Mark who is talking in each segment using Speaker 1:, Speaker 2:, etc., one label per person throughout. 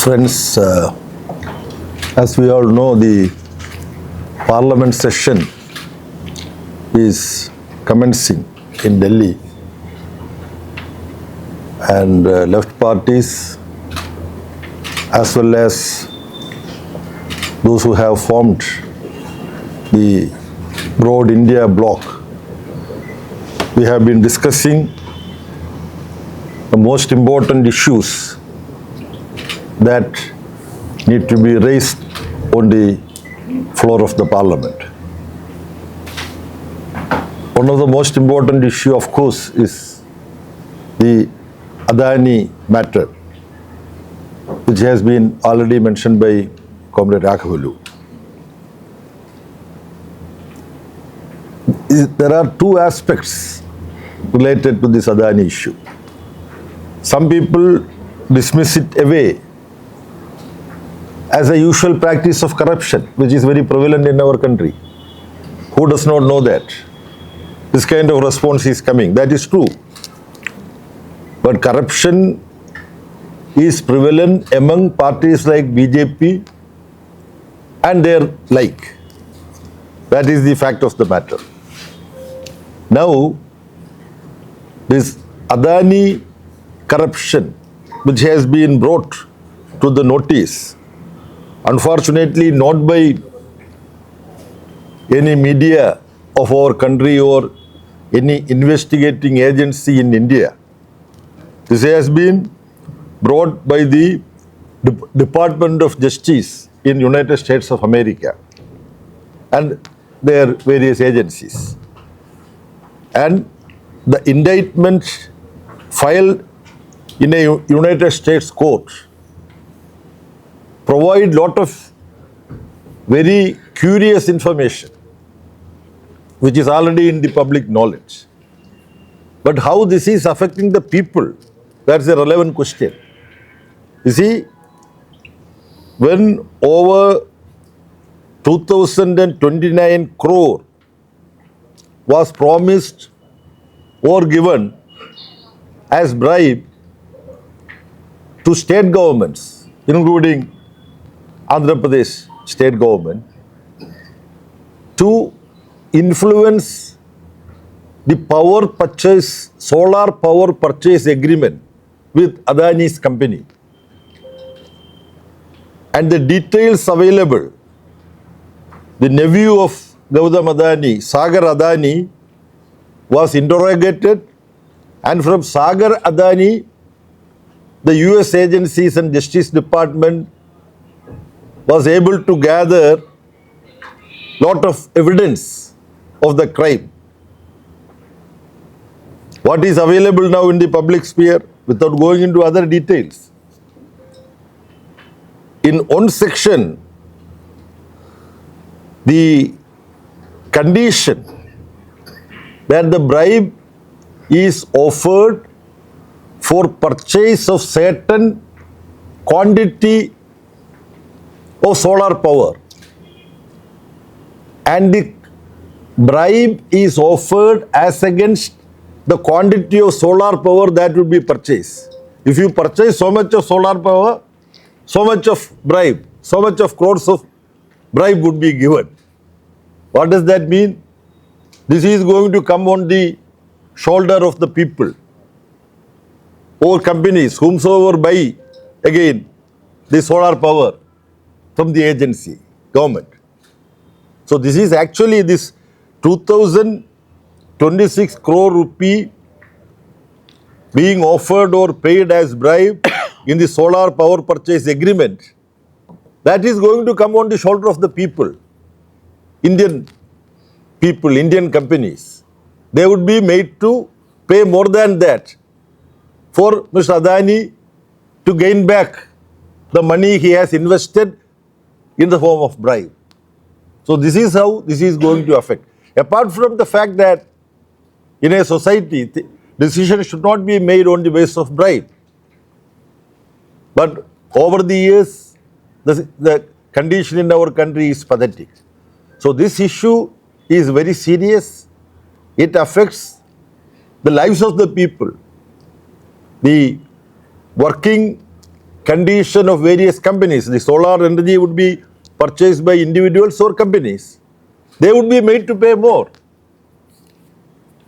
Speaker 1: Friends, as we all know, the Parliament session is commencing in Delhi, and left parties as well as those who have formed the broad India bloc, we have been discussing the most important issues that need to be raised on the floor of the Parliament. One of the most important issue, of course, is the Adani matter, which has been already mentioned by Comrade Raghavelu. There are two aspects related to this Adani issue. Some people dismiss it away as a usual practice of corruption, which is very prevalent in our country. Who does not know that? This kind of response is coming. That is true. But corruption is prevalent among parties like BJP and their like. That is the fact of the matter. Now, this Adani corruption, which has been brought to the notice, unfortunately not by any media of our country or any investigating agency in India. This has been brought by the Department of Justice in United States of America and their various agencies. And the indictment filed in a United States court provide lot of very curious information which is already in the public knowledge. But how this is affecting the people, that's a relevant question. You see, when over 2029 crore was promised or given as bribe to state governments, including Andhra Pradesh state government, to influence the power purchase, solar power purchase agreement with Adani's company. And the details available, the nephew of Gautam Adani, Sagar Adani, was interrogated, and from Sagar Adani, the US agencies and Justice Department was able to gather lot of evidence of the crime. What is available now in the public sphere, without going into other details? In one section, the condition that the bribe is offered for purchase of certain quantity of solar power, and the bribe is offered as against the quantity of solar power that would be purchased. If you purchase so much of solar power, so much of bribe, so much of crores of bribe would be given. What does that mean? This is going to come on the shoulder of the people or companies, whomsoever buy again the solar power from the agency, government. So this is actually this 2026 crore rupee being offered or paid as bribe in the solar power purchase agreement. That is going to come on the shoulder of the people, Indian people, Indian companies. They would be made to pay more than that for Mr. Adani to gain back the money he has invested in the form of bribe. So this is how this is going to affect. Apart from the fact that in a society, decisions should not be made on the basis of bribe. But over the years, the condition in our country is pathetic. So this issue is very serious. It affects the lives of the people. The working condition of various companies. The solar energy would be purchased by individuals or companies. They would be made to pay more.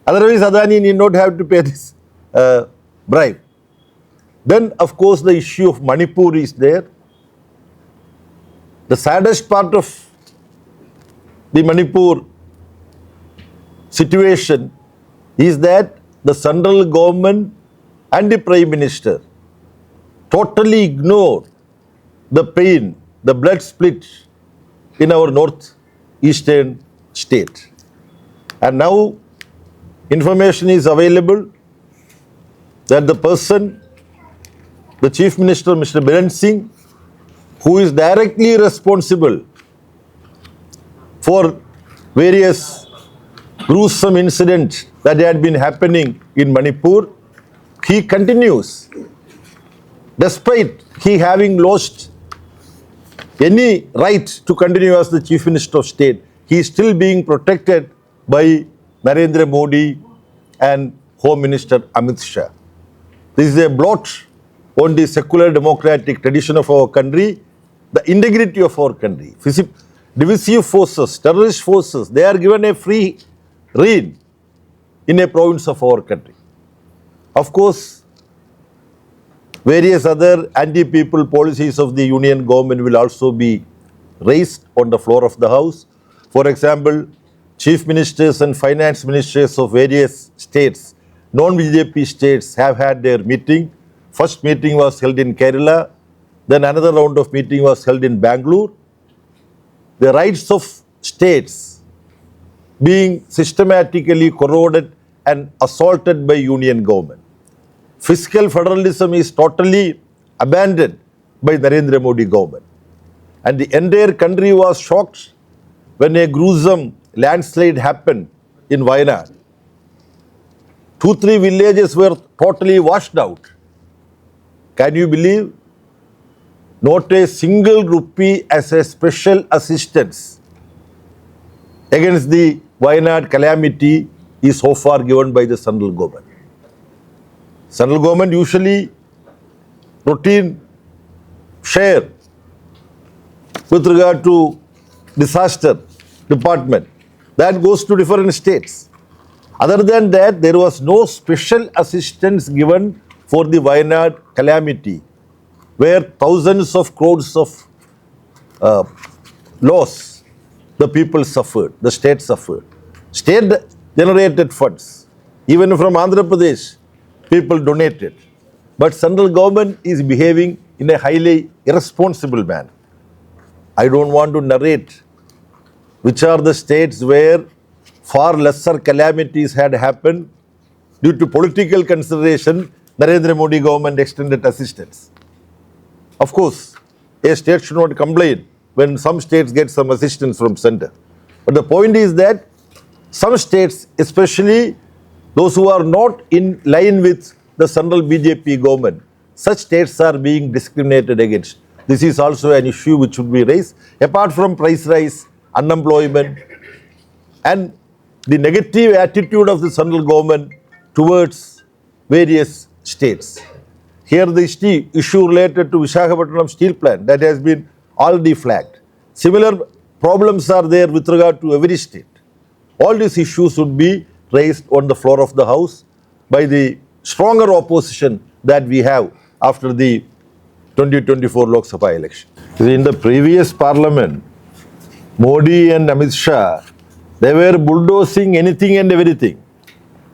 Speaker 1: Otherwise, Adani need not have to pay this bribe. Then, of course, the issue of Manipur is there. The saddest part of the Manipur situation is that the central government and the Prime Minister totally ignore the pain, the blood split in our northeastern state. And now information is available that the person, the Chief Minister, Mr. Biren Singh, who is directly responsible for various gruesome incidents that had been happening in Manipur, he continues, despite he having lost any right to continue as the Chief Minister of State, he is still being protected by Narendra Modi and Home Minister Amit Shah. This is a blot on the secular democratic tradition of our country, the integrity of our country. Divisive forces, terrorist forces, they are given a free rein in a province of our country. Of course, various other anti-people policies of the union government will also be raised on the floor of the House. For example, chief ministers and finance ministers of various states, non-BJP states, have had their meeting. First meeting was held in Kerala, then another round of meeting was held in Bangalore. The rights of states being systematically corroded and assaulted by union government. Fiscal federalism is totally abandoned by Narendra Modi government. And the entire country was shocked when a gruesome landslide happened in Wayanad. 2-3 villages were totally washed out. Can you believe? Not a single rupee as a special assistance against the Wayanad calamity is so far given by the central government. Central government usually routine share with regard to disaster department. That goes to different states. Other than that, there was no special assistance given for the Wayanad calamity, where thousands of crores of loss the people suffered, the state suffered. State generated funds. Even from Andhra Pradesh, people donated. But central government is behaving in a highly irresponsible manner. I don't want to narrate which are the states where far lesser calamities had happened. Due to political consideration, Narendra Modi government extended assistance. Of course, a state should not complain when some states get some assistance from center. But the point is that some states, especially those who are not in line with the central BJP government, such states are being discriminated against. This is also an issue which should be raised. Apart from price rise, unemployment, and the negative attitude of the central government towards various states. Here the issue related to Visakhapatnam steel plant that has been already flagged. Similar problems are there with regard to every state. All these issues would be raised on the floor of the House by the stronger opposition that we have after the 2024 Lok Sabha election. In the previous parliament, Modi and Amit Shah, they were bulldozing anything and everything.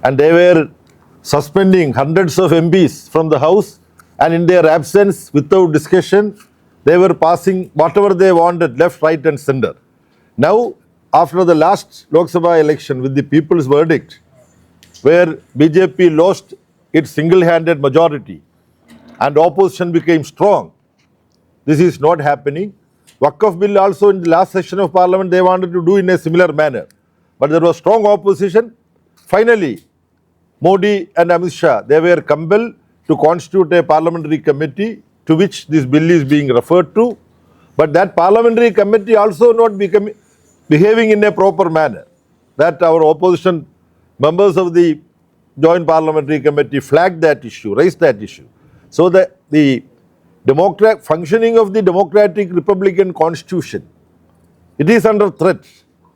Speaker 1: And they were suspending hundreds of MPs from the House, and in their absence, without discussion, they were passing whatever they wanted, left, right and center. Now, after the last Lok Sabha election with the people's verdict, where BJP lost its single-handed majority and opposition became strong, this is not happening. Waqf bill also in the last session of parliament they wanted to do in a similar manner. But there was strong opposition. Finally, Modi and Amit Shah, they were compelled to constitute a parliamentary committee to which this bill is being referred to. But that parliamentary committee also not behaving in a proper manner. That our opposition members of the Joint Parliamentary Committee flagged that issue, raised that issue. So that the functioning of the democratic republican constitution, it is under threat.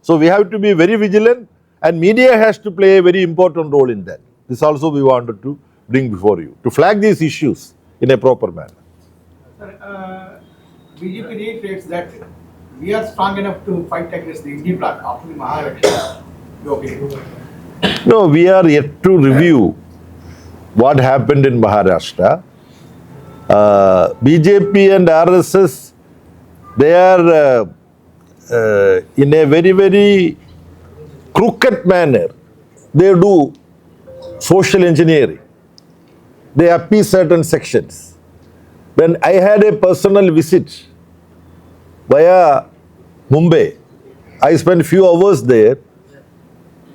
Speaker 1: So we have to be very vigilant, and media has to play a very important role in that. This also we wanted to bring before you, to flag these issues in a proper manner.
Speaker 2: Sir, BJP reiterates that we are strong enough to fight against the Indie bloc after the Maha-election. Okay.
Speaker 1: No, we are yet to review what happened in Maharashtra. BJP and RSS, they are in a very, very crooked manner. They do social engineering. They appease certain sections. When I had a personal visit via Mumbai, I spent few hours there.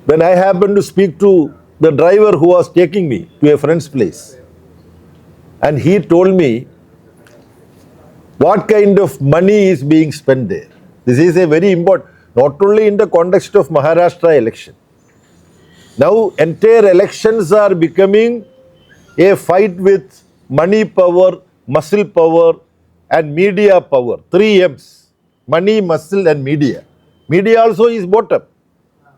Speaker 1: When I happened to speak to the driver who was taking me to a friend's place, and he told me what kind of money is being spent there. This is a very important, not only in the context of Maharashtra election. Now entire elections are becoming a fight with money power, muscle power and media power. 3 M's: money, muscle and media. Media also is bottom.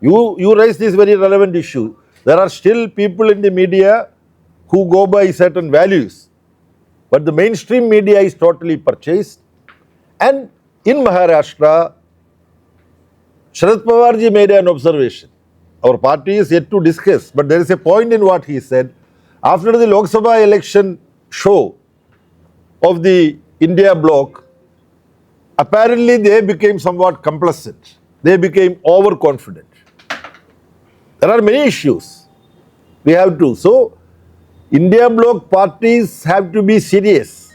Speaker 1: You raise this very relevant issue. There are still people in the media who go by certain values, but the mainstream media is totally purchased. And in Maharashtra, Sharad Pawarji made an observation. Our party is yet to discuss, but there is a point in what he said. After the Lok Sabha election show of the India bloc, apparently they became somewhat complacent. They became overconfident. There are many issues we have to. So, India bloc parties have to be serious.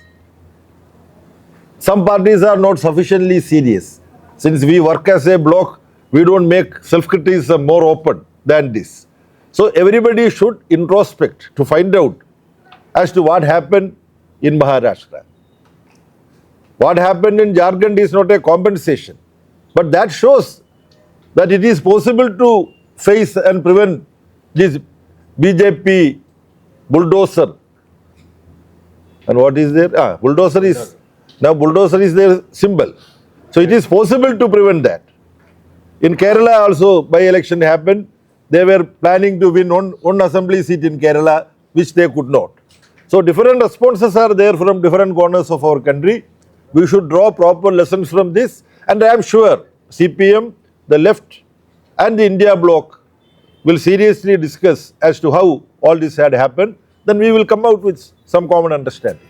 Speaker 1: Some parties are not sufficiently serious. Since we work as a bloc, we don't make self-criticism more open than this. So everybody should introspect to find out as to what happened in Maharashtra. What happened in Jharkhand is not a compensation, but that shows that it is possible to face and prevent this BJP bulldozer. And what is there? Bulldozer is, now bulldozer is their symbol. So it is possible to prevent that. In Kerala also, by-election happened. They were planning to win one assembly seat in Kerala, which they could not. So different responses are there from different corners of our country. We should draw proper lessons from this. And I am sure CPM, the left and the India bloc will seriously discuss as to how all this had happened. Then we will come out with some common understanding.